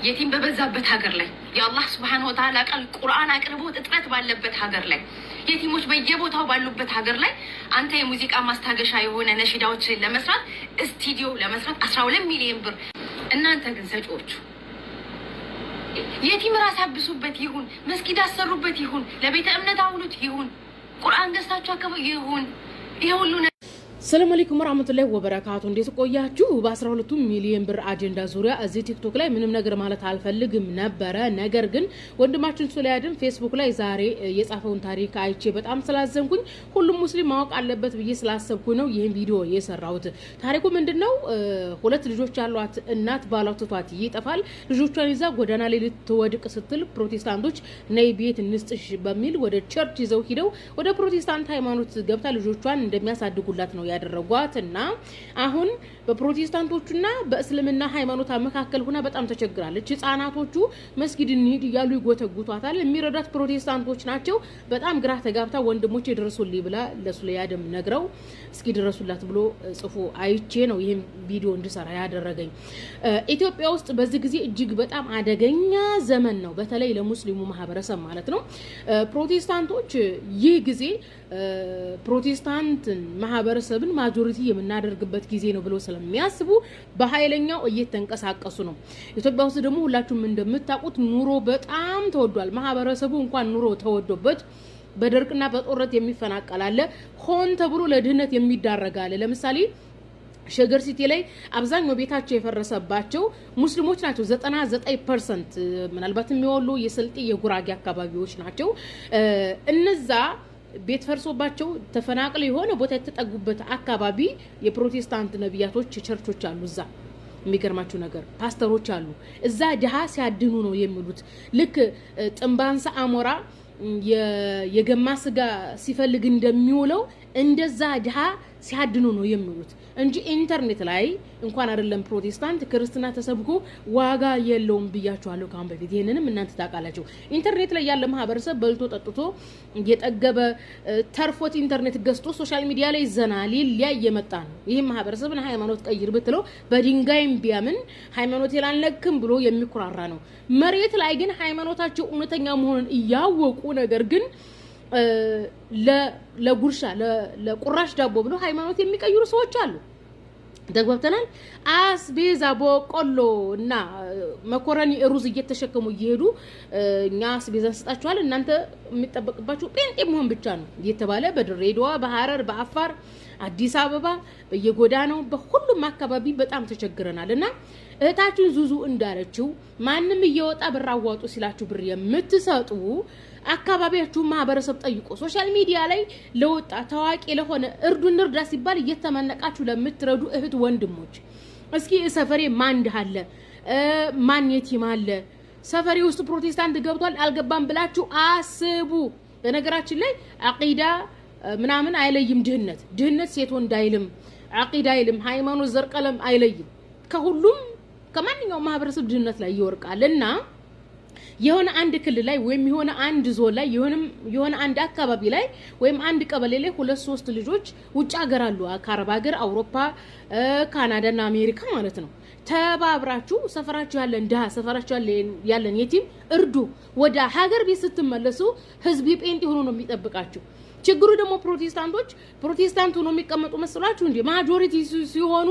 የቲም በበዛበት ሀገር ላይ የአላህ ሱብሓነሁ ወተዓላ ቃል ቁርአን አቅርቦት እጥረት ባለበት ሀገር ላይ የቲሞች በየቦታው ባሉበት ሀገር ላይ አንተ የሙዚቃ ማስታገሻ የሆነ ነሽዳዎችን ለመስራት ስቱዲዮ ለመስራት 12 ሚሊዮን ብር እናንተ ግን ሰጪዎቹ የቲም ራስ አብሱበት ይሁን መስጊድ አሰሩበት ይሁን ለቤተ እምነት አውሉት ይሁን ቁርአን ገዝታችሁ አከፋ ይሁን ይሁሉ ሰላም አለይኩም ወራህመቱላሂ ወበረካቱ እንዴት ቆያችሁ በ12 ሚሊዮን ብር አጀንዳ ዙሪያ እዚህ ቲክቶክ ላይ ምንም ነገር ማለት አልፈልግም ነበር ነገር ግን ወንድማችን ሱላይድን ፌስቡክ ላይ ዛሬ የጻፈውን ታሪክ አይቼ በጣም ስላዘንኩኝ ሁሉም ሙስሊም ማወቅ አለበት ብዬ ስላሰብኩ ነው ይሄን ቪዲዮ የሰራሁት ታሪኩ ምንድነው ሁለት ልጆች ያሏት እናት ባሏ ትቷት ይጠፋል ልጆቿን ይዛ ጎዳና ላይ ልትወድቅ ስትል ፕሮቴስታንቶች ነይ ቤት እንስጥሽ በሚል ወደ ቸርች ይዘው ሄደው ወደ ፕሮቴስታንት ሃይማኖት ገብታ ልጆቿን እንደሚያሳድጉላት ነው ያደረጓትና አሁን በፕሮቴስታንቶቹና በእስልምና ሃይማኖት መካከል ሆና በጣም ተቸግራለች ህፃናቶቹ መስጊድ እንሂድ ይያሉ ይጎተጉቷታል የሚረዳት ፕሮቴስታንቶች ናቸው በጣም ግራ ተጋብታ ወንድሞቼ ድረሱልኝ ብላ ለሱላይድም ነግረው እስኪ ድረሱላት ብሎ ጽፎ አይቼ ነው ይሄን ቪዲዮ እንድሰራ ያደረገኝ ኢትዮጵያ ውስጥ በዚህ ጊዜ እጅግ በጣም አደገኛ ዘመን ነው በተለይ ለሙስሊሙ ማህበረሰብ ማለት ነው ፕሮቴስታንቶች ይህ ጊዜ ፕሮቴስታንት ማህበረሰብን ማጆሪቲ የምናደርግበት ጊዜ ነው ብሎ ስለሚያስቡ በኃይለኛው እየተንቀሳቀሱ ነው ኢትዮጵያ ውስጥ ደግሞ ሁላችሁም እንደምታውቁት ኑሮ በጣም ተወዷል ማህበረሰቡ እንኳን ኑሮ ተወዶበት በደርቅና በጦርነት የሚፈናቀል አለ ሆን ተብሎ ለድህነት የሚዳረግ አለ ለምሳሌ ሸገር ሲቲ ላይ አብዛኛው ቤታቸው የፈረሰባቸው ሙስሊሞች ናቸው 99% ምናልባት የሚወሉ የስልጤ የጉራጌ አካባቢዎች ናቸው እነዛ ቤት ፈርሶባቸው ተፈናቅለው የሆነ ቦታ የተጠጉበት አካባቢ የፕሮቴስታንት ነብያቶች ቸርቾች አሉ እዛ የሚገርማችሁ ነገር ፓስተሮች አሉ እዛ ድሃ ሲያድኑ ነው የሚሉት ልክ ጥንባንሳ አሞራ የገማ ስጋ ሲፈልግ እንደሚውለው እንደዛ ድሃ ሲያድኑ ነው የሚሉት እንጂ ኢንተርኔት ላይ እንኳን አይደለም ፕሮቴስታንት ክርስትና ተሰብኮ ዋጋ የለውም ብያችኋለሁ ካሁን በፊት ይሄንንም እናንተ ታውቃላችሁ ኢንተርኔት ላይ ያለ ማህበረሰብ በልቶ ጠጥቶ የጠገበ ተርፎት ኢንተርኔት ገዝቶ ሶሻል ሚዲያ ላይ ዘና ሊል ያየመጣ ነው ይሄ ማህበረሰብን ሃይማኖት ቀይር ብትለው በድንጋይም ቢያምን ሃይማኖት ይላልነክም ብሎ የሚኩራራ ነው መሬት ላይ ግን ሃይማኖታቸው እውነተኛ መሆኑን ያወቁ ነገር ግን ለጉርሻ ለቁራሽ ዳቦ ብሎ ሃይማኖት የሚቀይሩ ሰዎች አሉ ደግወተናል አስቤዛ በቆሎ እና መኮረኒ ሩዝ እየተሸከሙ ይሄዱ እኛ አስቤዛ እንስጣችኋል እናንተ የሚጠበቅባችሁ ጴንጤ መሆን ብቻ ነው እየተባለ በድሬዳዋ በሐረር በአፋር አዲስ አበባ በየጎዳናው በሁሉም አካባቢ በጣም ተቸግረናልና እህታችን ዙዙ እንዳለችው ማንንም እየወጣ ብራዋጡ ሲላችሁ ብር የምትሰጡ አካባቢያችሁ ማህበረሰብ ጠይቁ ሶሻል ሚዲያ ላይ ለወጣ ታዋቂ ለሆነ እርዱን እርዳ ሲባል እየተመነቃችሁ ለምትረዱ እህት ወንድሞች እስኪ ሰፈሬ ማን እንዳለ ማን የቲም አለ ሰፈሬ ውስጥ ፕሮቴስታንት ገብቷል አልገባም ብላችሁ አስቡ በነገራችን ላይ አቂዳ ምናምን አይለይም ድህነት ሴት ወንድ አይልም አቂዳ አይልም ሃይማኖት ዘር ቀለም አይለይም ከሁሉም ከማንኛውም ማህበረሰብ ድህነት ላይ ይወርቃልና የሆነ አንድ ክልል ላይ ወይም የሆነ አንድ ዞን ላይ የሆነ አንድ አካባቢ ላይ ወይም አንድ ቀበሌ ላይ 2-3 ልጆች ውጭ ሀገር አሉ ከአረብ ሀገር አውሮፓ ካናዳና አሜሪካ ማለት ነው ተባብራችሁ ሰፈራችሁ ያለን ድሃ ሰፈራችሁ ያለን የቲም እርዱ ወደ ሀገር ቤት ስትመለሱ ህዝብ ጴንጤ ሆኖ ነው የሚጠብቃችሁ ችግሩ ደግሞ ፕሮቴስታንት ሆኖ የሚቀመጡ መስሏችሁ እንዴ ማጆሪቲ ሲሆኑ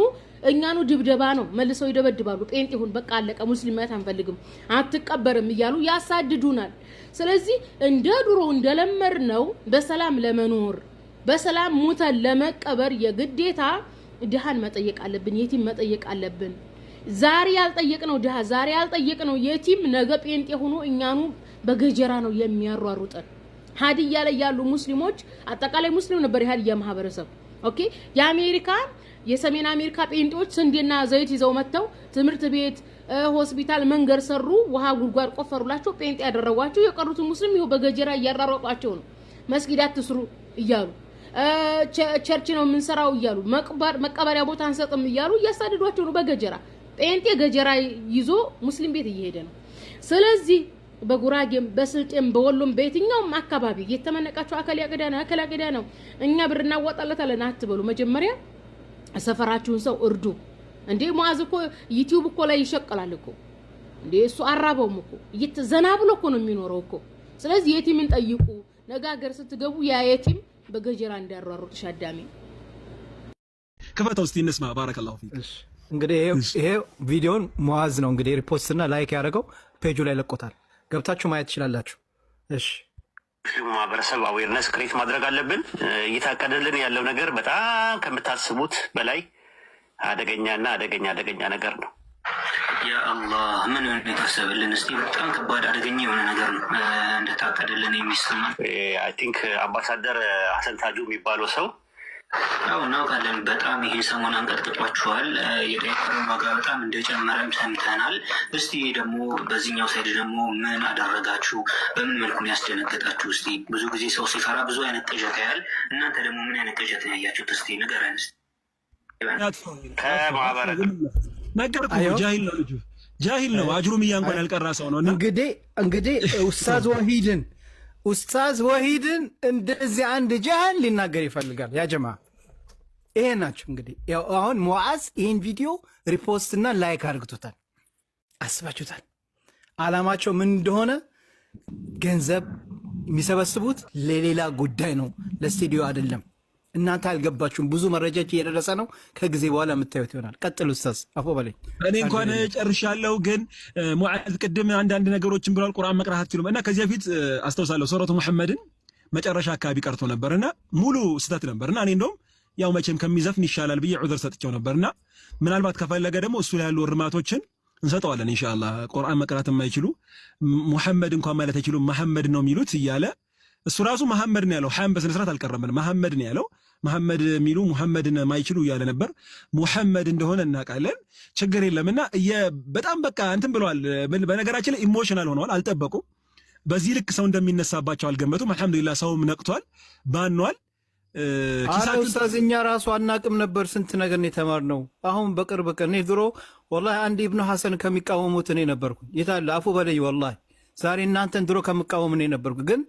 እኛኑ ድብደባ ነው መልሰው ይደበድባሉ ጴንጤ ሆን በቃ አለቀ ሙስሊማት አንፈልግም አትቀበርም ይያሉ ያሳድዱናል ስለዚህ እንደ ድሮ እንደለመርነው በሰላም ለመኖር በሰላም ሞተን ለመቀበር የግዴታ ድሃን መጠየቅ አለብን የቲም መጠየቅ አለብን ዛሬ ያልጠየቅነው ድሃ ዛሬ ያልጠየቅነው የቲም ነገ ጴንጤ ሆኖ እኛኑ በገጀራ ነው የሚያሯሩጠን ሀዲያ ላይ ያሉ ሙስሊሞች አጠቃላይ ሙስሊም ነበር የሀዲያ ማህበረሰብ ኦኬ የአሜሪካ የሰሜን አሜሪካ ጴንጤዎች ስንዴና ዘይት ይዘው መተው ትምህርት ቤት ሆስፒታል መንገር ሰሩ ውሃ ጉድጓድ ቆፈሩላቸው ጴንጤ ያደረጓቸው የቀሩት ሙስሊም ይሄው በገጀራ ያራራቋቸው ነው መስጊድ አትስሩ ይያሉ ቸርች ነው የምንሰራው ይያሉ መቀበሪያ ቦታ አንሰጥም ይያሉ ያሳድዷቸው ነው በገጀራ ጴንጤ ገጀራ ይዞ ሙስሊም ቤት እየሄደ ነው ስለዚህ በጉራጌም በስልጤም በወሎም በየትኛውም አካባቢ የተመነቃቸው አከል ያገዳ ነው እኛ ብር እናዋጣለታለን አትበሉ መጀመሪያ ሰፈራችሁን ሰው እርዱ እንዴ ሙአዝ እኮ ዩቲዩብ እኮ ላይ ይሸቀላል እኮ እንዴ እሱ አራበውም እኮ እየተዘና ብሎ እኮ ነው የሚኖረው እኮ። ስለዚህ የቲምን ጠይቁ። ነገ ሀገር ስትገቡ ያ የቲም በገጀራ እንዲያሯሩጥሽ አዳሚ ክፈተው እስቲ እንስማ። ባረከላሁ ፊክ። እሺ እንግዲህ ይሄ ቪዲዮን ሙአዝ ነው እንግዲህ ሪፖስትና ላይክ ያደረገው ፔጁ ላይ ለቆታል። ገብታችሁ ማየት ትችላላችሁ። እሺ ማህበረሰብ አዌርነስ ክሬት ማድረግ አለብን። እየታቀደልን ያለው ነገር በጣም ከምታስቡት በላይ አደገኛና አደገኛ ነገር ነው። ያ አላህ ምን የታሰበልን እስቲ በጣም ከባድ አደገኛ የሆነ ነገር ነው እንደታቀደልን የሚሰማን። አይ ቲንክ አምባሳደር ሀሰን ታጁ የሚባለው ሰው ያው እናውቃለን። በጣም ይሄ ሰሞን አንቀጥቅጧችኋል። የዳይፐር ዋጋ በጣም እንደጨመረም ሰምተናል። እስቲ ደግሞ በዚህኛው ሳይድ ደግሞ ምን አደረጋችሁ? በምን መልኩን ያስደነገጣችሁ? እስቲ ብዙ ጊዜ ሰው ሲፈራ ብዙ አይነት ቅዠት ያያል። እናንተ ደግሞ ምን አይነት ቅዠት ነው ያያችሁት? እስቲ ንገረን። ነገርኩህ። ጃሂል ነው። አጅሩምያ እንኳን ያልቀራ ሰው ነው። እንግዲህ ኡስታዝ ወሂድን እንደዚህ አንድ ጃህል ሊናገር ይፈልጋል። ያ ጀማ ይሄ ናቸው እንግዲህ። አሁን ሙዓዝ ይህን ቪዲዮ ሪፖስትና ላይክ አድርግቶታል። አስባችሁታል አላማቸው ምን እንደሆነ? ገንዘብ የሚሰበስቡት ለሌላ ጉዳይ ነው፣ ለስቱዲዮ አይደለም። እናንተ አልገባችሁም። ብዙ መረጃዎች እየደረሰ ነው። ከጊዜ በኋላ የምታዩት ይሆናል። ቀጥል ኡስታዝ አፎ በለኝ። እኔ እንኳን ጨርሻለሁ፣ ግን ሙዓዝ ቅድም አንዳንድ ነገሮችን ብሏል። ቁርአን መቅራት አትችሉም እና ከዚህ በፊት አስታውሳለሁ ሱረቱ ሙሐመድን መጨረሻ አካባቢ ቀርቶ ነበርና ሙሉ ስህተት ነበርና እኔ እንደውም ያው መቼም ከሚዘፍን ይሻላል ብዬ ዑዝር ሰጥቼው ነበርና ምናልባት ከፈለገ ደግሞ እሱ ላይ ያሉ እርማቶችን እንሰጠዋለን ኢንሻአላህ። ቁርአን መቅራት የማይችሉ ሙሐመድ እንኳን ማለት አይችሉም መሐመድ ነው የሚሉት እያለ እሱ ራሱ መሐመድ ነው ያለው። ሐም በስነ ስርዓት አልቀረበም። መሐመድ ነው ያለው። መሐመድ የሚሉ ሙሐመድን ማይችሉ እያለ ነበር። ሙሐመድ እንደሆነ እናውቃለን። ችግር የለምና በጣም በቃ እንትን ብለዋል። በነገራችን ላይ ኢሞሽናል ሆነዋል። አልጠበቁም። በዚህ ልክ ሰው እንደሚነሳባቸው አልገመቱም። አልሐምዱሊላህ ሰውም ነቅቷል፣ ባኗል። ኡስታዝ እኛ ራሱ አናቅም ነበር። ስንት ነገር ነው የተማርነው። አሁን በቅርብ ቀን እኔ ድሮ ወላሂ አንድ ኢብኑ ሐሰን ከሚቃወሙት እኔ ነበርኩ። የታለ አፉ በለይ ወላሂ ዛሬ እናንተን ድሮ ከምቃወም እኔ ነበርኩ። ግን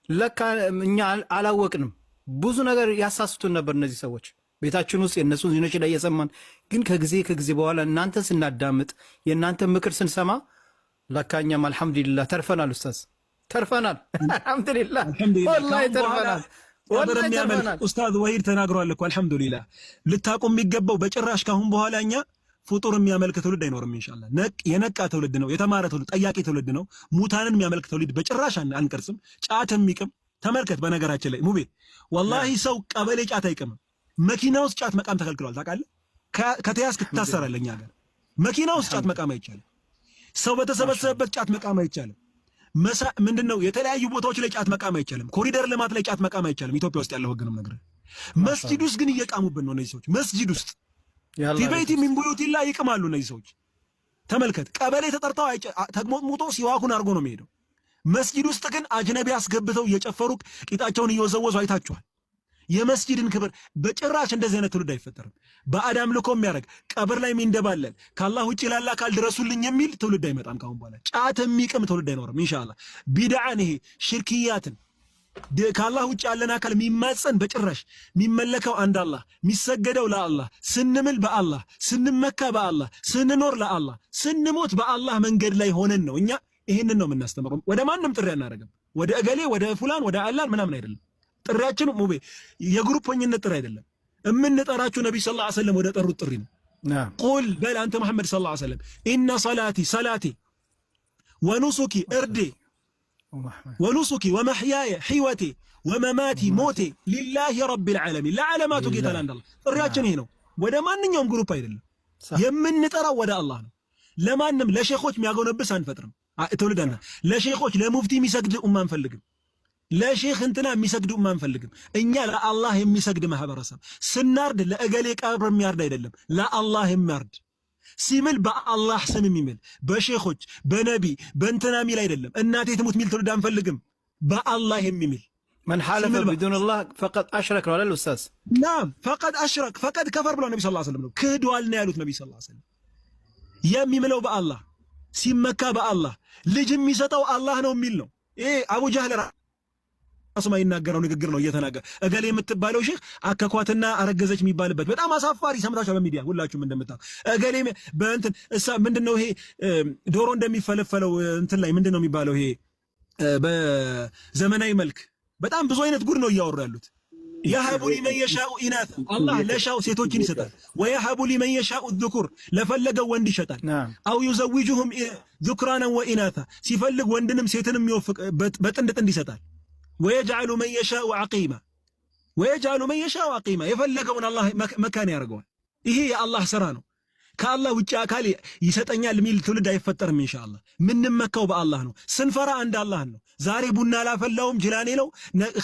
ለካ እኛ አላወቅንም። ብዙ ነገር ያሳስቱን ነበር እነዚህ ሰዎች ቤታችን ውስጥ የእነሱን ዜናዎች ላይ እየሰማን። ግን ከጊዜ በኋላ እናንተን ስናዳምጥ የእናንተን ምክር ስንሰማ ለካ እኛም አልሐምዱሊላህ ተርፈናል። ኡስታዝ ተርፈናል። አልሐምዱሊላህ ወላሂ ተርፈናል። ኡስታዝ ወሂድ ተናግሯል እኮ አልሐምዱሊላህ። ልታቁም የሚገባው በጭራሽ ካሁን በኋላ እኛ ፍጡር የሚያመልክ ትውልድ አይኖርም ኢንሻአላህ። የነቃ ትውልድ ነው፣ የተማረ ትውልድ፣ ጠያቂ ትውልድ ነው። ሙታንን የሚያመልክ ትውልድ በጭራሽ አንቀርጽም። ጫት የሚቅም ተመልከት። በነገራችን ላይ ሙቤ ወላሂ ሰው ቀበሌ ጫት አይቅምም። መኪና ውስጥ ጫት መቃም ተከልክሏል። ታውቃለህ? ከተያዝክ ትታሰራለህ። እኛ ሀገር መኪና ውስጥ ጫት መቃም አይቻልም። ሰው በተሰበሰበበት ጫት መቃም አይቻልም። ምንድነው የተለያዩ ቦታዎች ላይ ጫት መቃም አይቻልም። ኮሪደር ልማት ላይ ጫት መቃም አይቻልም። ኢትዮጵያ ውስጥ ያለው ህግ ነው ነገር። መስጂድ ውስጥ ግን እየቃሙብን ነው እነዚህ ሰዎች። መስጂድ ውስጥ ፊቤቲ ሚን ቡዩቲላ ይቅማሉ እነዚህ ሰዎች። ተመልከት። ቀበሌ ተጠርተው ተግሞጥሙጦ ሲዋኩን አድርጎ ነው የሚሄደው። መስጂድ ውስጥ ግን አጅነቢ አስገብተው እየጨፈሩ ቂጣቸውን እየወዘወዙ አይታችኋል። የመስጂድን ክብር በጭራሽ እንደዚህ አይነት ትውልድ አይፈጠርም። በአዳም ልኮ የሚያደርግ ቀብር ላይ የሚንደባለል ከአላህ ውጭ ላለ አካል ድረሱልኝ የሚል ትውልድ አይመጣም። ካሁን በኋላ ጫት የሚቅም ትውልድ አይኖርም ኢንሻአላህ። ቢድዓን ይሄ ሽርክያትን ከአላህ ውጭ ያለን አካል የሚማጸን በጭራሽ የሚመለከው አንድ አላህ፣ የሚሰገደው ለአላህ፣ ስንምል በአላህ፣ ስንመካ በአላህ፣ ስንኖር ለአላህ፣ ስንሞት በአላህ መንገድ ላይ ሆነን ነው እኛ ይሄንን ነው የምናስተምረው። ወደ ማንም ጥሪ አናደርግም። ወደ እገሌ ወደ ፉላን ወደ አላን ምናምን አይደለም ጥሪያችን። ሙቤ የግሩፕኝነት ጥሪ አይደለም። የምንጠራችሁ ነብይ ሰለላሁ ዐለይሂ ወሰለም ወደ ጠሩት ጥሪ ነው። ቁል በል አንተ መሐመድ ሰለላሁ ዐለይሂ ወሰለም ኢነ ሰላቲ ወኑሱኪ እርዴ ወኑሱኪ ወመሕያየ ሕይወቴ ወመማቲ ሞቴ ሊላሂ ረቢል ዓለሚን ለዓለማቱ ጌታ ለአንድ አላህ። ጥሪያችን ይሄ ነው። ወደ ማንኛውም ግሩፕ አይደለም የምንጠራው፣ ወደ አላህ ነው። ለማንም ለሼኾች የሚያጎነብስ አንፈጥርም። ትውልዳና ለሼኾች ለሙፍቲ የሚሰግድ ኡማ አንፈልግም። ለሼኽ እንትና የሚሰግድ ኡማ አንፈልግም። እኛ ለአላህ የሚሰግድ ማህበረሰብ። ስናርድ ለእገሌ ቀብር የሚያርድ አይደለም፣ ለአላህ የሚያርድ ሲምል በአላህ ስም የሚምል በሼኾች በነቢ በእንትና ሚል አይደለም። እናቴ ትሙት ሚል ትውልድ አንፈልግም። በአላህ የሚምል من حلف بدون الله فقد أشرك ولا الأستاذ؟ نعم فقد أشرك فقد كفر ብለው ነብይ ሰለላሁ ዐለይሂ ወሰለም ነው ክዷል ነው ያሉት። ነብይ ሰለላሁ ዐለይሂ ወሰለም የሚምለው በአላህ ሲመካ በአላህ ልጅ የሚሰጠው አላህ ነው የሚል ነው። ይሄ አቡ ጀህል ራሱ ማይናገረው ንግግር ነው እየተናገረ እገሌ የምትባለው ሼህ አከኳትና አረገዘች የሚባልበት በጣም አሳፋሪ ሰምታችሁ በሚዲያ ሁላችሁም እንደምታው እገሌ በእንትን እሳ ምንድነው ይሄ ዶሮ እንደሚፈለፈለው እንትን ላይ ምንድነው የሚባለው ይሄ በዘመናዊ መልክ በጣም ብዙ አይነት ጉድ ነው እያወሩ ያሉት። የሀቡ ሊመን የሻኡ ኢናታ አላህ ለሻው ሴቶችን ይሰጣል። ወየሀቡ ሊመን የሻኡ ዙኩር ለፈለገው ወንድ ይሰጣል። አው ዩዘዊጁሁም ዙክራናን ወኢናታ ሲፈልግ ወንድንም ሴትንም ይወፍቅ በጥንድ ጥንድ ይሰጣል። ወየጅዐሉ መን የሻኡ ዐቂማ ወየጅዐሉ መን የሻኡ ዐቂማ የፈለገውን አላህ መካን ያደርገዋል። ይሄ የአላህ ስራ ነው። ከአላህ ውጭ አካል ይሰጠኛል የሚል ትውልድ አይፈጠርም። ኢንሻአላህ ምንመካው በአላህ ነው። ስንፈራ አንድ አላህ ነው። ዛሬ ቡና ላፈላውም ጅላኔ ነው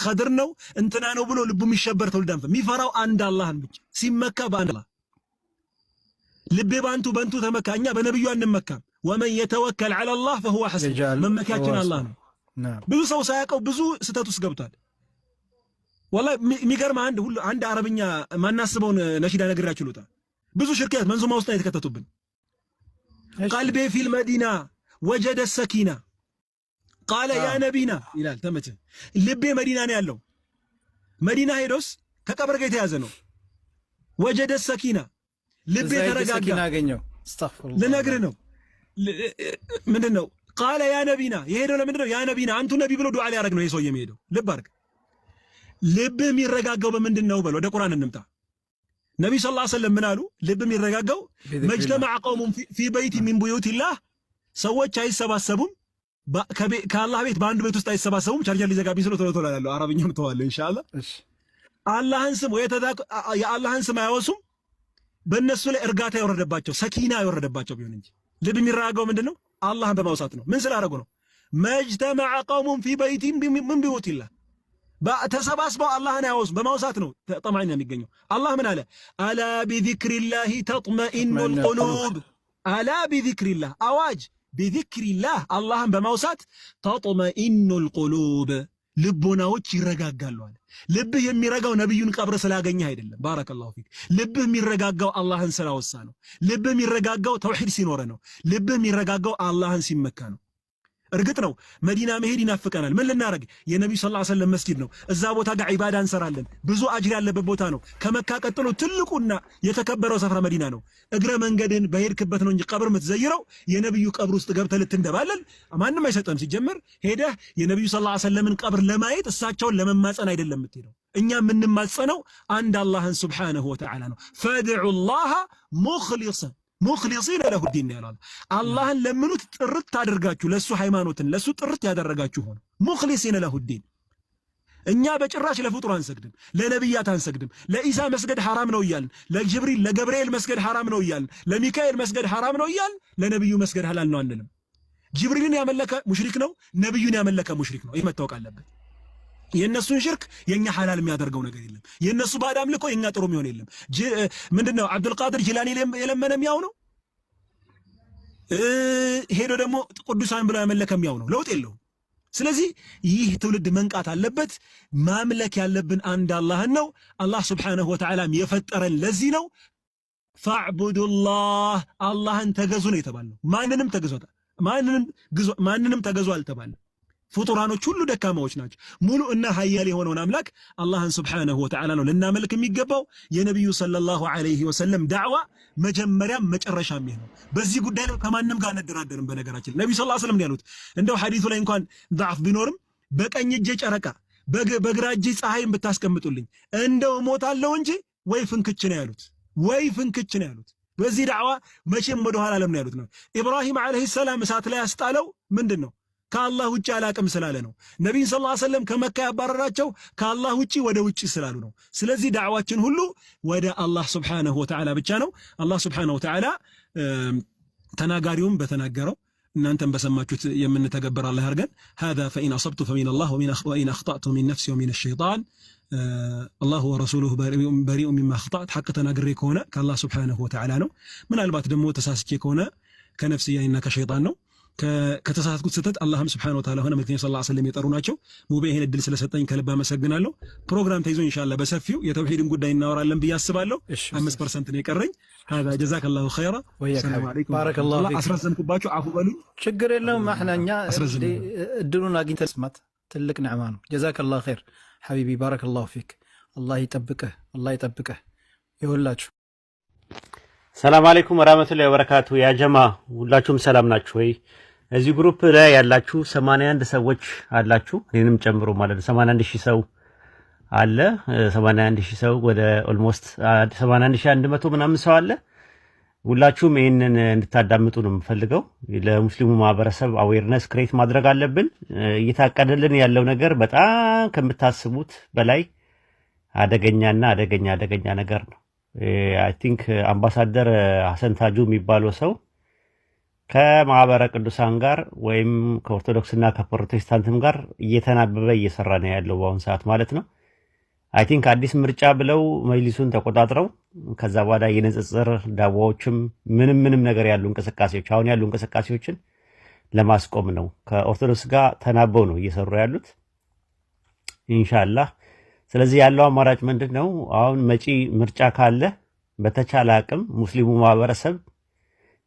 ኸድር ነው እንትና ነው ብሎ ልቡ የሚሸበር ትውልድ አንፈ የሚፈራው አንድ አላህን ብቻ ሲመካ በአንድ አላህ ልቤ በንቱ ተመካ። እኛ በነብዩ አንመካም። ወመን የተወከል ዐለ አላህ فهو حسبه መመኪያችን አላህ ነው። ብዙ ሰው ሳያውቀው ብዙ ስተት ውስጥ ገብቷል። ወላሂ የሚገርም አንድ አረብኛ ማናስበውን ነሺዳ ነግራችሁ ልውጣ። ብዙ ሽርክያት መንዙማ ውስጥ ነው የተከተቱብን። ቀልቤ ፊል መዲና ወጀደ ሰኪና ቃለ ያ ነቢና ይላል። ተመቸ ልቤ መዲና ነው ያለው። መዲና ሄዶስ ከቀብር ጋር የተያዘ ነው። ወጀደ ሰኪና ልቤ ተረጋጋ አገኘው። አስተግፊሩላህ ልነግርህ ነው። ምንድነው ቃለ ያ ነቢና የሄደው ለምንድነው? ያ ነቢና አንቱ ነቢ ብሎ ዱዓ ሊያደርግ ነው። ይሄ ሰው የሚሄደው ልብ አድርግ። ልብህ የሚረጋጋው በምንድነው? በል ወደ ቁርአን እንምጣ። ነብዩ ሰለላሁ ዐለይሂ ወሰለም ምን አሉ? ልብ የሚረጋጋው መጅተመዐ ቀውሙን ፊ በይቲ ሚን ቡዩቲላህ ሰዎች አይሰባሰቡም ከአላህ ቤት በአንድ ቤት ውስጥ አይሰባሰቡም። ቻርጀር ሊዘጋብኝ ስለ ቶሎ እላለሁ። አረብኛም ተዋለ ኢንሻአላህ። አላህን ስም የአላህን ስም አያወሱም። በእነሱ ላይ እርጋታ የወረደባቸው ሰኪና የወረደባቸው ቢሆን እንጂ ልብ የሚረጋጋው ምንድነው? አላህን በማውሳት ነው። ምን ስላደረጉ ነው? መጅተመዐ ቀውሙን ፊ በይቲ ሚን ቡዩቲላህ ተሰባስበው አላህን አያወሱም። በማውሳት ነው ጠማኛ የሚገኘው። አላህ ምን አለ? አላ ቢዚክሪላሂ ተጥመኢኑል ቁሉብ። አላ ቢዚክሪላህ አዋጅ ቢዚክሪላህ አላህን በማውሳት ተጥመኢኑል ቁሉብ ልቦናዎች ይረጋጋሉ አለ። ልብህ የሚረጋው ነብዩን ቀብር ስላገኘህ አይደለም። ባረከላሁ ፊክ። ልብህ የሚረጋጋው አላህን ስላወሳ ነው። ልብህ የሚረጋጋው ተውሂድ ሲኖረ ነው። ልብህ የሚረጋጋው አላህን ሲመካ ነው። እርግጥ ነው መዲና መሄድ ይናፍቀናል። ምን ልናረግ? የነብዩ ሰለላሁ ዐለይሂ ወሰለም መስጊድ ነው። እዛ ቦታ ጋር ዒባዳ እንሰራለን። ብዙ አጅር ያለበት ቦታ ነው። ከመካ ቀጥሎ ትልቁና የተከበረው ስፍራ መዲና ነው። እግረ መንገድን በሄድክበት ነው እንጂ ቀብር የምትዘይረው የነብዩ ቀብር ውስጥ ገብተህ ልትንደባለል ማንም አይሰጠም። ሲጀመር ሄደህ የነብዩ ሰለላሁ ዐለይሂ ወሰለምን ቀብር ለማየት እሳቸውን ለመማጸን አይደለም የምትሄደው። እኛ የምንማጸነው አንድ አላህን ሱብሓነሁ ወተዓላ ነው። ፈድዑላህ ሙኽሊሲነ ለሁ ዲን ያላል። አላህን ለምኑት ጥርት አድርጋችሁ ለሱ ሃይማኖትን ለሱ ጥርት ያደረጋችሁ ሆነ ሙኽሊሲነ ለሁ ዲን። እኛ በጭራሽ ለፍጡር አንሰግድም፣ ለነብያት አንሰግድም። ለኢሳ መስገድ ሐራም ነው እያልን፣ ለጅብሪል ለገብርኤል መስገድ ሐራም ነው እያልን፣ ለሚካኤል መስገድ ሐራም ነው እያልን ለነብዩ መስገድ ሐላል ነው አንልም። ጅብሪልን ያመለከ ሙሽሪክ ነው፣ ነብዩን ያመለከ ሙሽሪክ ነው። ይህ መታወቅ አለበት። የነሱን ሽርክ የኛ ሐላል የሚያደርገው ነገር የለም። የነሱ ባዕድ አምልኮ የኛ ጥሩ የሚሆን የለም። ምንድነው አብዱልቃድር ጂላኒ የለመነም ያው ነው። ሄዶ ደግሞ ቅዱሳን ብለው ያመለከም ያው ነው። ለውጥ የለውም። ስለዚህ ይህ ትውልድ መንቃት አለበት። ማምለክ ያለብን አንድ አላህን ነው። አላህ ሱብሓነሁ ወተዓላም የፈጠረን ለዚህ ነው። ፈዕቡዱላህ አላህን ተገዙ ነው የተባለው። ማንንም ተገዙ አልተባለም። ፍጡራኖች ሁሉ ደካማዎች ናቸው። ሙሉ እና ኃያል የሆነውን አምላክ አላህን ሱብሓነሁ ወተዓላ ነው ልናመልክ የሚገባው። የነብዩ ሰለላሁ ዐለይሂ ወሰለም ዳዕዋ መጀመሪያም መጨረሻም ይሄ ነው። በዚህ ጉዳይ ላይ ከማንም ጋር አንደራደርም። በነገራችን ነብዩ ሰለላሁ ዐለይሂ ወሰለም ያሉት እንደው ሐዲሱ ላይ እንኳን ضعፍ ቢኖርም በቀኝ እጄ ጨረቃ በግራ እጄ ፀሐይን ብታስቀምጡልኝ እንደው ሞታለሁ እንጂ ወይ ፍንክች ነው ያሉት። ወይ ፍንክች ነው ያሉት። በዚህ ዳዕዋ መቼም ወደ ኋላ ለምን ያሉት ነው። ኢብራሂም ዐለይሂ ሰላም እሳት ላይ ያስጣለው ምንድነው? ከአላህ ውጪ አላቅም ስላለ ነው። ነብዩን ሰለላሁ ዐለይሂ ወሰለም ከመካ ያባረራቸው ከአላህ ውጪ ወደ ውጪ ስላሉ ነው። ስለዚህ ዳዕዋችን ሁሉ ወደ አላህ ሱብሓነሁ ወተዓላ ብቻ ነው። አላህ ሱብሓነሁ ወተዓላ ተናጋሪውም በተናገረው እናንተም በሰማችሁት የምንተገበር አላህ ያርገን። هذا فإن أصبت فمن الله وإن أخطأت من نفسي ومن الشيطان الله ورسوله بريء مما أخطأت حق ተናግሬ ከሆነ ከአላህ ሱብሓነሁ ወተዓላ ነው። ምናልባት ደግሞ ተሳስቼ ከሆነ ከነፍስያና ከሸይጣን ነው። ከተሳሳትኩት ስህተት አላህም ሱብሓነሁ ወተዓላ ሆነ መልእክተኛው ሰለላሁ ዐለይሂ ወሰለም የጠሩ ናቸው። ሙቤ ይሄን እድል ስለሰጠኝ ከልብ አመሰግናለሁ። ፕሮግራም ተይዞ ኢንሻአላህ በሰፊው የተውሂድን ጉዳይ እናወራለን ብዬ አስባለሁ። 5% ነው የቀረኝ። هذا جزاك الله خيرا السلام عليكم بارك الله فيك። አስረዘምኩባችሁ አፉ በሉኝ። ችግር የለውም። ማህናኛ እድሉን አግኝተን ስማት ትልቅ ንዕማ ነው። ጀዛከላሁ ኸይር ሐቢቢ ባረከላሁ ፊክ። አላህ ይጠብቅህ፣ አላህ ይጠብቅህ። ይሁላችሁ። ሰላም አለይኩም ወራህመቱላሂ ወበረካቱ። ያ ጀማ ሁላችሁም ሰላም ናችሁ ወይ? እዚህ ግሩፕ ላይ ያላችሁ 81 ሰዎች አላችሁ፣ እኔንም ጨምሮ ማለት ነው። 81000 ሰው አለ። 81000 ሰው ወደ ኦልሞስት 81100 ምናምን ሰው አለ። ሁላችሁም ይሄንን እንድታዳምጡ ነው የምፈልገው። ለሙስሊሙ ማህበረሰብ አዌርነስ ክሬት ማድረግ አለብን። እየታቀደልን ያለው ነገር በጣም ከምታስቡት በላይ አደገኛና አደገኛ ነገር ነው። አይ ቲንክ አምባሳደር ሐሰን ታጁ የሚባለው ሰው ከማህበረ ቅዱሳን ጋር ወይም ከኦርቶዶክስና ከፕሮቴስታንትም ጋር እየተናበበ እየሰራ ነው ያለው በአሁኑ ሰዓት ማለት ነው። አይ ቲንክ አዲስ ምርጫ ብለው መጅሊሱን ተቆጣጥረው ከዛ በኋላ የንጽጽር ዳዋዎችም ምንም ነገር ያሉ እንቅስቃሴዎች አሁን ያሉ እንቅስቃሴዎችን ለማስቆም ነው ከኦርቶዶክስ ጋር ተናበው ነው እየሰሩ ያሉት ኢንሻአላህ። ስለዚህ ያለው አማራጭ ምንድነው? አሁን መጪ ምርጫ ካለ በተቻለ አቅም ሙስሊሙ ማህበረሰብ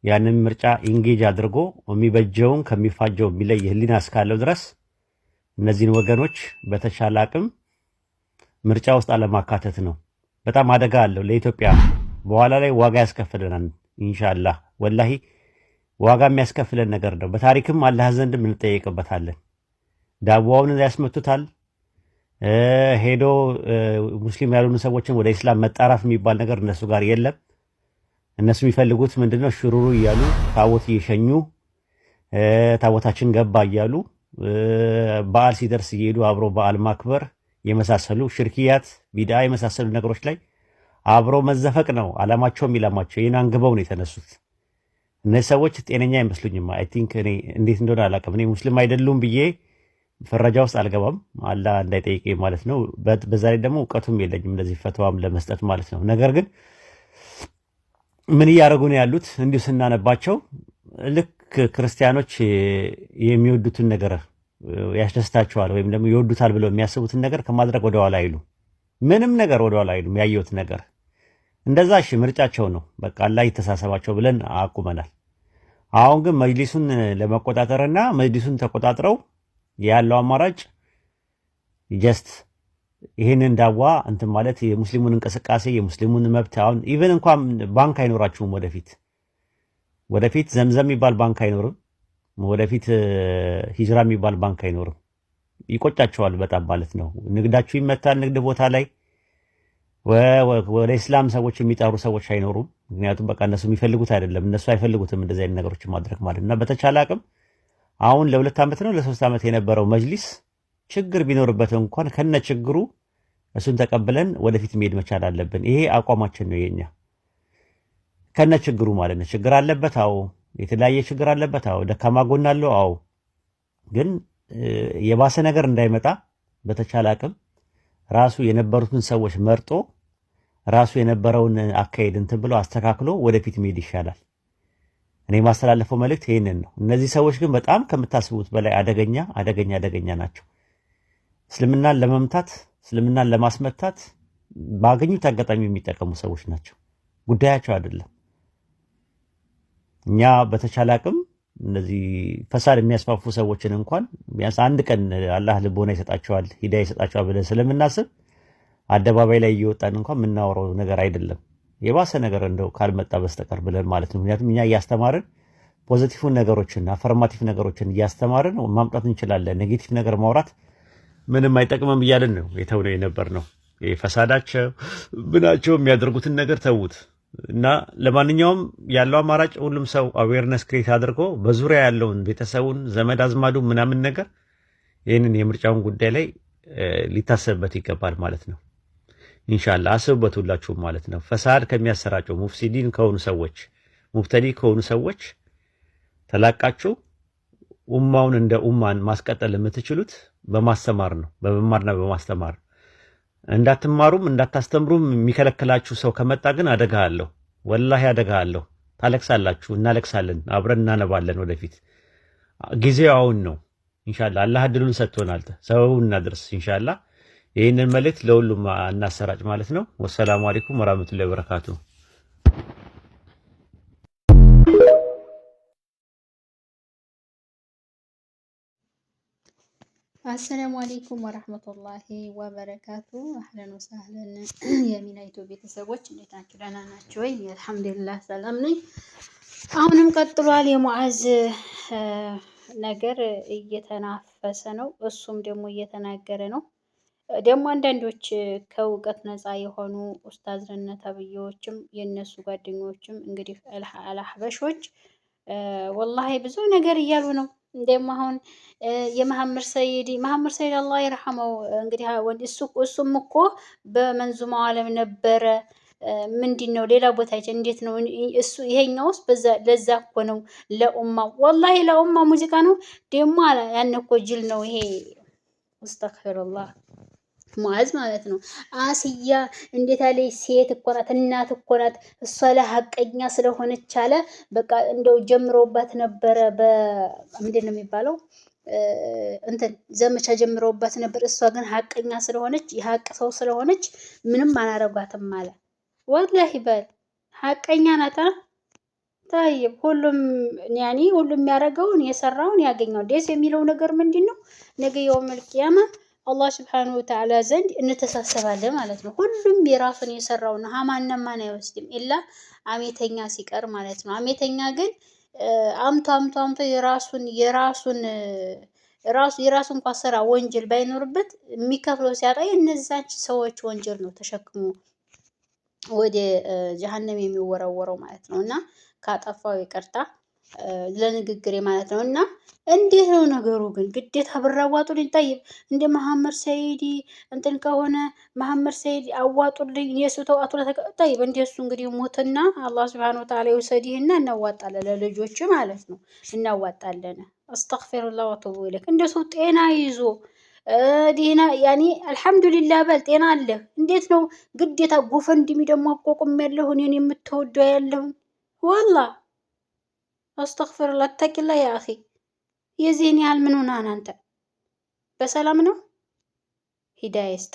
ያንን ምርጫ ኢንጌጅ አድርጎ የሚበጀውን ከሚፋጀው የሚለይ ህሊና እስካለው ድረስ እነዚህን ወገኖች በተቻለ አቅም ምርጫ ውስጥ አለማካተት ነው። በጣም አደጋ አለው ለኢትዮጵያ። በኋላ ላይ ዋጋ ያስከፍለናል ኢንሻአላህ። ወላሂ ዋጋ የሚያስከፍለን ነገር ነው። በታሪክም አላህ ዘንድ እንጠየቅበታለን። ዳዋውን ያስመቱታል። ሄዶ ሙስሊም ያልሆኑ ሰዎችን ወደ ኢስላም መጣራት የሚባል ነገር እነሱ ጋር የለም። እነሱ የሚፈልጉት ምንድነው? ሽሩሩ እያሉ ታቦት እየሸኙ ታቦታችን ገባ እያሉ በዓል ሲደርስ እየሄዱ አብሮ በዓል ማክበር የመሳሰሉ ሽርኪያት ቢድዓ የመሳሰሉ ነገሮች ላይ አብሮ መዘፈቅ ነው አላማቸው የሚላማቸው። ይህን አንግበው ነው የተነሱት። እነዚህ ሰዎች ጤነኛ አይመስሉኝም። አይ ቲንክ እኔ እንዴት እንደሆነ አላውቅም። እኔ ሙስሊም አይደሉም ብዬ ፈረጃ ውስጥ አልገባም፣ አላህ እንዳይጠይቀኝ ማለት ነው። በዛ ላይ ደግሞ እውቀቱም የለኝም እንደዚህ ፈትዋም ለመስጠት ማለት ነው። ነገር ግን ምን እያደረጉ ነው ያሉት? እንዲሁ ስናነባቸው ልክ ክርስቲያኖች የሚወዱትን ነገር ያስደስታቸዋል ወይም ደግሞ ይወዱታል ብለው የሚያስቡትን ነገር ከማድረግ ወደኋላ አይሉ፣ ምንም ነገር ወደኋላ አይሉ። ያየሁት ነገር እንደዛ እሺ ምርጫቸው ነው፣ በቃ አላህ ይተሳሰባቸው ብለን አቁመናል። አሁን ግን መጅሊሱን ለመቆጣጠርና መጅሊሱን ተቆጣጥረው ያለው አማራጭ ጀስት ይሄንን ዳዋ እንትን ማለት የሙስሊሙን እንቅስቃሴ የሙስሊሙን መብት አሁን ኢቨን እንኳን ባንክ አይኖራችሁም። ወደፊት ዘምዘም የሚባል ባንክ አይኖርም። ወደፊት ሂጅራ የሚባል ባንክ አይኖርም። ይቆጫቸዋል በጣም ማለት ነው። ንግዳችሁ ይመታል። ንግድ ቦታ ላይ ወደ እስላም ሰዎች የሚጠሩ ሰዎች አይኖሩም። ምክንያቱም በቃ እነሱ የሚፈልጉት አይደለም፣ እነሱ አይፈልጉትም እንደዚህ አይነት ነገሮችን ማድረግ ማለት እና በተቻለ አቅም አሁን ለ2 ዓመት ነው ለ3 ዓመት የነበረው መጅሊስ ችግር ቢኖርበት እንኳን ከነ ችግሩ እሱን ተቀብለን ወደፊት መሄድ መቻል አለብን። ይሄ አቋማችን ነው የኛ ከነ ችግሩ ማለት ነው። ችግር አለበት፣ አዎ የተለያየ ችግር አለበት፣ አዎ ደካማ ጎን አለው፣ አዎ ግን የባሰ ነገር እንዳይመጣ በተቻለ አቅም ራሱ የነበሩትን ሰዎች መርጦ ራሱ የነበረውን አካሄድ እንትን ብሎ አስተካክሎ ወደፊት መሄድ ይሻላል። እኔ ማስተላለፈው መልእክት ይሄንን ነው። እነዚህ ሰዎች ግን በጣም ከምታስቡት በላይ አደገኛ ናቸው። እስልምናን ለመምታት እስልምናን ለማስመታት ባገኙት አጋጣሚ የሚጠቀሙ ሰዎች ናቸው። ጉዳያቸው አይደለም። እኛ በተቻለ አቅም እነዚህ ፈሳድ የሚያስፋፉ ሰዎችን እንኳን ቢያንስ አንድ ቀን አላህ ልቦና ይሰጣቸዋል፣ ሂዳያ ይሰጣቸዋል ብለን ስለምናስብ አደባባይ ላይ እየወጣን እንኳን የምናወራው ነገር አይደለም የባሰ ነገር እንደው ካልመጣ በስተቀር ብለን ማለት ነው። ምክንያቱም እኛ እያስተማርን ፖዚቲቭ ነገሮችን አፈርማቲቭ ነገሮችን እያስተማርን ማምጣት እንችላለን። ኔጌቲቭ ነገር ማውራት ምንም አይጠቅምም እያልን ነው የተውነው የነበር ነው። ፈሳዳቸው ብናቸው የሚያደርጉትን ነገር ተዉት እና ለማንኛውም ያለው አማራጭ ሁሉም ሰው አዌርነስ ክሬት አድርጎ በዙሪያ ያለውን ቤተሰቡን ዘመድ አዝማዱ ምናምን ነገር ይህንን የምርጫውን ጉዳይ ላይ ሊታሰብበት ይገባል ማለት ነው። ኢንሻአላህ አስቡበት ሁላችሁም ማለት ነው። ፈሳድ ከሚያሰራጩ ሙፍሲዲን ከሆኑ ሰዎች ሙብተዲ ከሆኑ ሰዎች ተላቃችሁ ኡማውን እንደ ኡማን ማስቀጠል የምትችሉት በማስተማር ነው፣ በመማርና በማስተማር እንዳትማሩም እንዳታስተምሩም የሚከለክላችሁ ሰው ከመጣ ግን አደጋ አለው፣ ወላሂ አደጋ አለው። ታለቅሳላችሁ፣ እናለቅሳለን፣ አብረን እናነባለን። ወደፊት ጊዜው አሁን ነው። ኢንሻአላህ አላህ እድሉን ሰጥቶናል። ሰው እናድርስ ኢንሻአላህ። ይህንን መልእክት ለሁሉም እናሰራጭ ማለት ነው። ወሰላሙ አለይኩም ወራህመቱላሂ ወበረካቱሁ። አሰላሙ አለይኩም ወራህመቱላሂ ወበረካቱ። አህለን ወሰህለን የሚናይቱ ቤተሰቦች እንዴት ናችሁ? ደህና ናችሁ ወይ? አልሐምዱሊላህ ሰላም ነኝ። አሁንም ቀጥሏል የሙዓዝ ነገር እየተናፈሰ ነው። እሱም ደግሞ እየተናገረ ነው። ደግሞ አንዳንዶች ከእውቀት ነፃ የሆኑ ኡስታዝነት ተብዬዎችም የነሱ ጓደኞችም እንግዲህ አልአህበሾች ወላሂ ብዙ ነገር እያሉ ነው። እንደውም አሁን የመሐመድ ሰይድ አላህ ይርሐመው እንግዲህ እሱም እኮ በመንዙማው ዓለም ነበረ። ምንድን ነው ሌላ ቦታ እንዴት ነው እሱ ይሄኛውስ ለዛ እኮ ነው ለኡማው ወላሂ ለኡማው ሙዚቃ ነው ደግሞ ያን እኮ ጅል ነው ይሄ አስተግፊሩላህ ሙዓዝ ማለት ነው። አስያ እንዴት ያለ ሴት እኮ ናት፣ እናት እኮ ናት። እሷ ለሀቀኛ ስለሆነች አለ በቃ እንደው ጀምሮባት ነበረ። በምንድን ነው የሚባለው እንትን ዘመቻ ጀምሮባት ነበር። እሷ ግን ሀቀኛ ስለሆነች የሀቅ ሰው ስለሆነች ምንም አላረጓትም አለ። ወላሂ በል ሀቀኛ ናት። ታይብ ሁሉም ሁሉም ያደረገውን የሰራውን ያገኘው። ደስ የሚለው ነገር ምንድን ነው? ነገ የውመል ቂያማ አላህ ስብሐነሁ ወተዓላ ዘንድ እንተሳሰባለን ማለት ነው። ሁሉም የራሱን የሰራውን ማንም ማን አይወስድም ኢላ አሜተኛ ሲቀር ማለት ነው። አሜተኛ ግን አምቶ የራሱን እንኳን ስራ ወንጀል ባይኖርበት የሚከፍለው ሲያጣ የእነዛች ሰዎች ወንጀል ነው ተሸክሞ ወደ ጀሀነም የሚወረወረው ማለት ነው። እና ካጠፋው ይቅርታ ለንግግሬ ማለት ነው። እና እንዴት ነው ነገሩ? ግን ግዴታ ብር አዋጡልኝ። ጠይብ እንደ መሐመድ ሰይድ እንትን ከሆነ መሐመድ ሰይድ አዋጡልኝ የሱ ተዋጡ ጠይብ እንደሱ እንግዲህ ሞትና አላህ ሱብሓነሁ ወተዓላ ይውሰድህና እናዋጣለን፣ ለልጆች ማለት ነው እናዋጣለን። አስተግፊሩላህ ወተውቡ ኢለይክ። እንደሱ ጤና ይዞ ዲና አልሐምዱሊላህ በል ጤና አለህ። እንዴት ነው ግዴታ ጎፈንድሚ ደግሞ አቋቁም ያለሁ እኔን የምትወደው ያለሁ ወላ አስተግፊሩላህ ተቂላ ያ አኺ የዚህን ያህል ምን ሆነህ አንተ? በሰላም ነው? ሂዳያ ይስጥ።